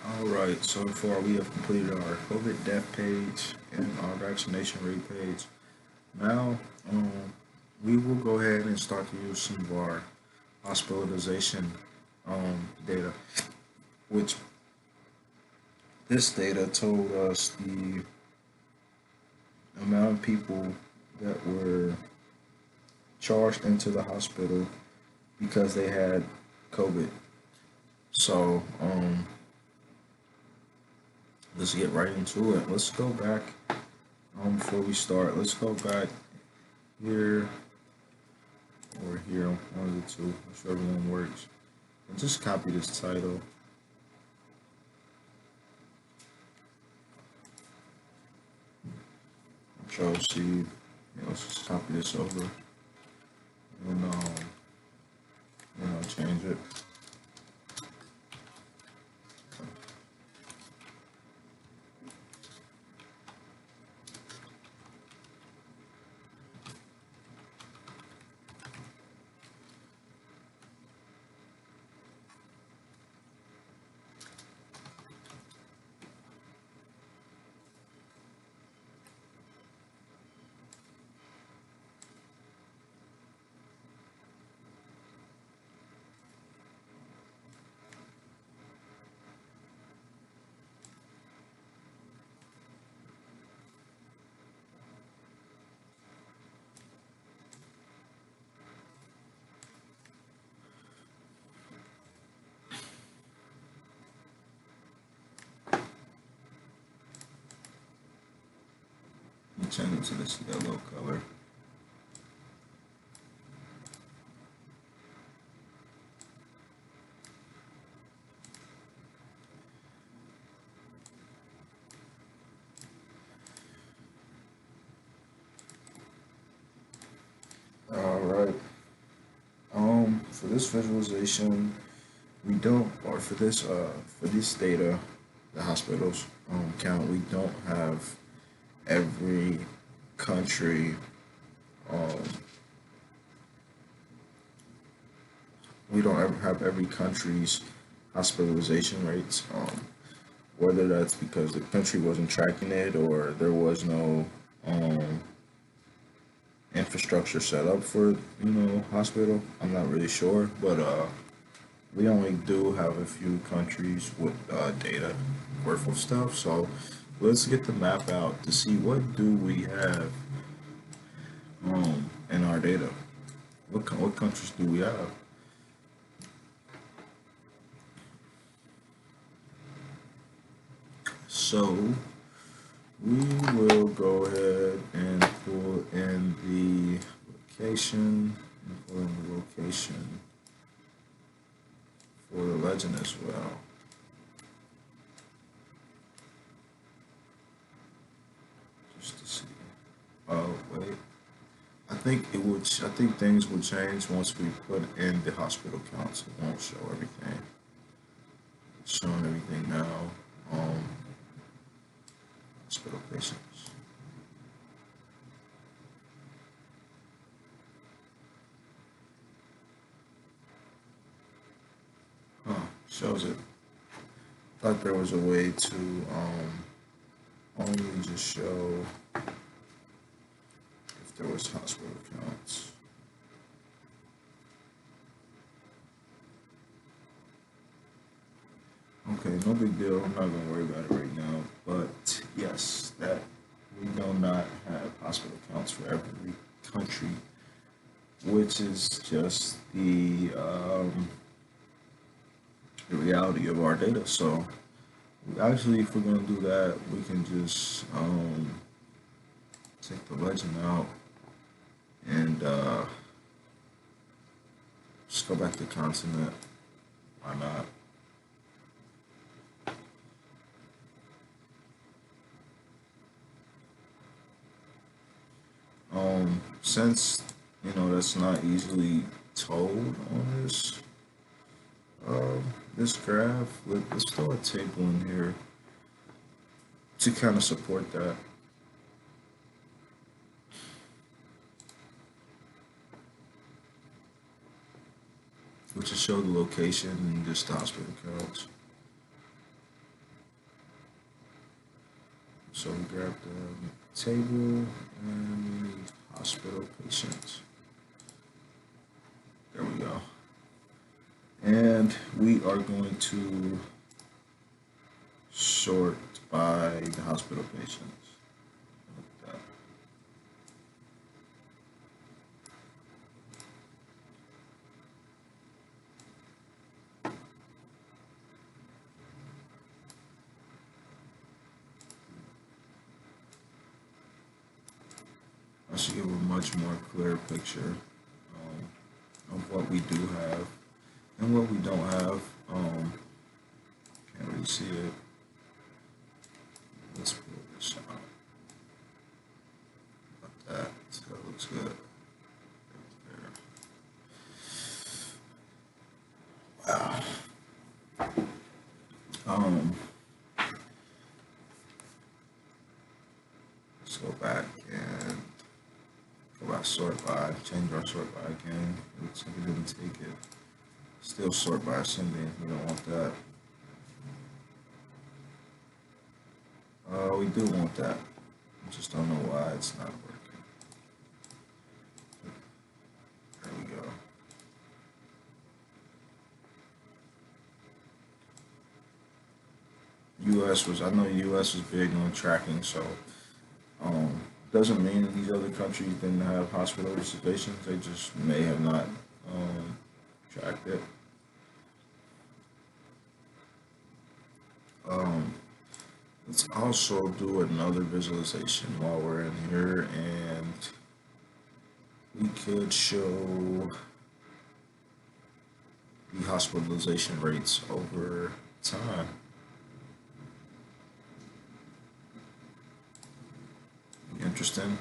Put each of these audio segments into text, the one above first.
All right, so far we have completed our COVID death page and our vaccination rate page. Now, um, we will go ahead and start to use some of our hospitalization data, which this data told us the amount of people that were charged into the hospital because they had COVID. So, let's get right into it. Let's go back before we start. Let's go back here or here, one of the two, whichever one works. And just copy this title. Control C. Yeah, let's just copy this over and change it. And change it to this yellow color. All right. For this visualization, we don't, or for this data, the hospitals count. We don't have every country. Um, we don't ever have every country's hospitalization rates. Whether that's because the country wasn't tracking it or there was no um, infrastructure set up for hospital. I'm not really sure, but we only do have a few countries with data worth of stuff. So let's get the map out to see what do we have in our data. What countries do we have? So we will go ahead and pull in the location and pull in the location for the legend as well. Just to see. Oh wait. I think things will change once we put in the hospital counts. It won't show everything. It's showing everything now. Um, Hospital patients. Huh, shows it. Thought there was a way to only just show if there was hospital counts. Okay, no big deal. I'm not gonna worry about it right now. But yes, that we do not have hospital counts for every country, which is just the reality of our data. So actually, if we're gonna do that, we can just take the legend out and just go back to continent. Why not? Since that's not easily told on this graph, let's throw a table in here to kind of support that, which is show the location and just the hospital counts. So we grab the table and we need hospital patients. There we go. And we are going to sort by the hospital patients. Like that. I should give a much more clear picture of what we do have and what we don't have. Can't really see it. Let's pull this out. Like that. So it looks good. There. Wow. Um, let's go back and go back sort by, change our sort by again. It looks like it didn't take it. Still sort by ascending. We don't want that. We do want that. I just don't know why it's not working. There we go. I know US was big on tracking, so um, doesn't mean that these other countries didn't have hospitalizations. They just may have not tracked it. Um, let's also do another visualization while we're in here, and we could show the hospitalization rates over time. Interesting.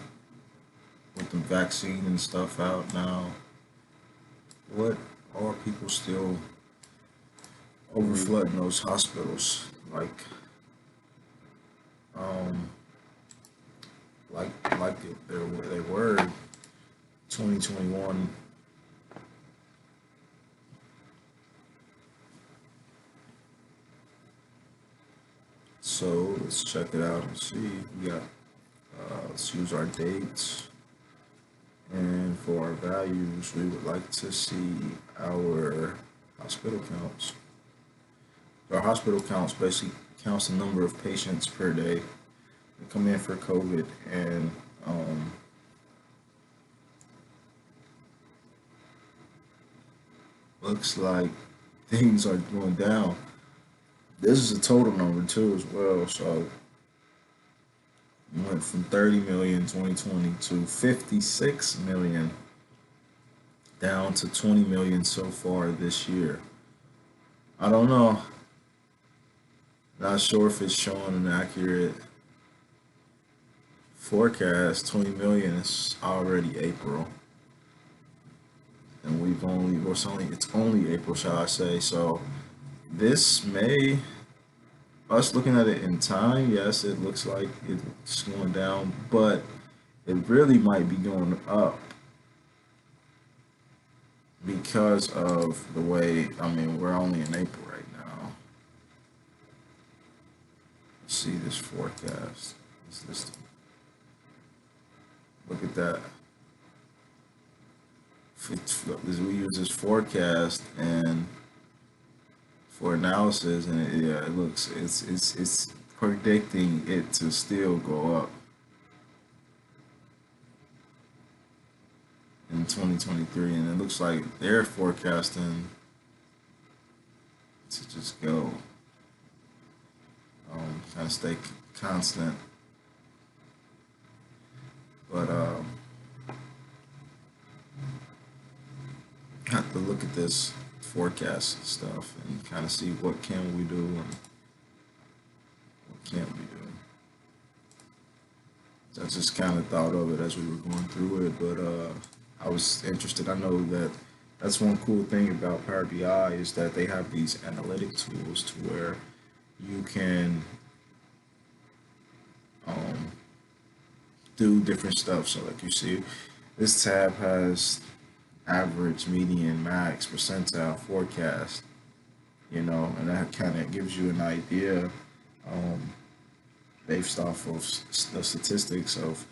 With the vaccine and stuff out now, what are people still overflooding those hospitals? Um, they were 2021. So let's check it out and see. We got let's use our dates. And for our values, we would like to see our hospital counts. Our hospital counts basically counts the number of patients per day that come in for COVID, and looks like things are going down. This is a total number too as well, so we went from 30 million 2020 to 56 million, down to 20 million so far this year. I don't know. Not sure if it's showing an accurate forecast. 20 million is already April, and it's only April, shall I say? So this may, us looking at it in time, yes, it looks like it's going down, but it really might be going up because of the way. I mean, we're only in April right now. Let's see this forecast. Look at that. We use this forecast and for analysis, and yeah, it looks it's predicting it to still go up in 2023, and it looks like they're forecasting to just go kind of stay constant, but have to look at this forecast stuff and kind of see what can we do and what can't we do. So I just kind of thought of it as we were going through it, but I was interested. I know that that's one cool thing about Power BI is that they have these analytic tools to where you can do different stuff. So like you see, this tab has average, median, max, percentile, forecast, and that kind of gives you an idea based off of the statistics of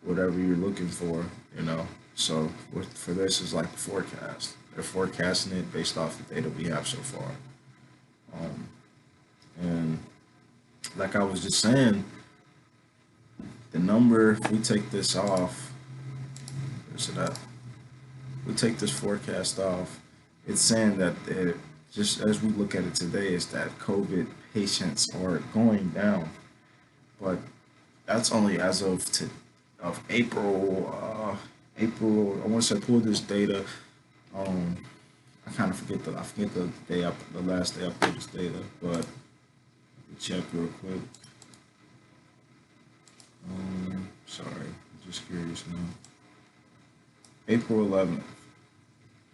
whatever you're looking for, you know. So for this is like the forecast. They're forecasting it based off the data we have so far. Um, and like I was just saying, the number, if we take this off, where's it at? We take this forecast off, it's saying that just as we look at it today, is that COVID patients are going down. But that's only as of April. April. I want to say pull this data. Um, I forget the day up, the last day I pulled this data, but check real quick. Sorry, I'm just curious now. April 11th.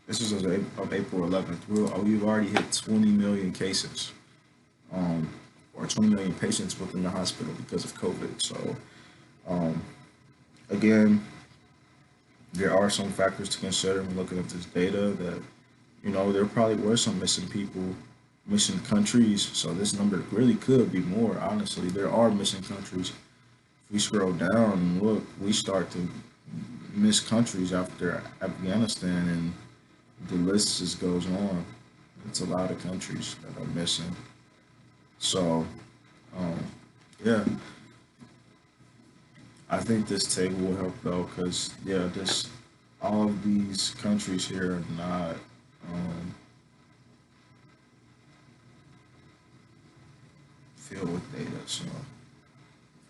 This is as of April 11th. We've already hit 20 million cases, um, or 20 million patients within the hospital because of COVID. So, um, again, there are some factors to consider when looking at this data that, you know, there probably were some missing people, missing countries. So this number really could be more. Honestly, there are missing countries. If we scroll down and look, we start to miss countries after Afghanistan, and the list just goes on. It's a lot of countries that are missing. So, um, yeah, I think this table will help though, because yeah, this all of these countries here are not um, filled with data. So,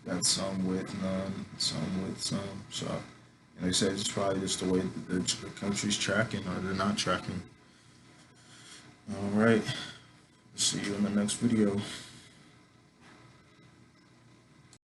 got some with none, some with some. So, and they say it's probably just the way that the country's tracking or they're not tracking. All right, see you in the next video.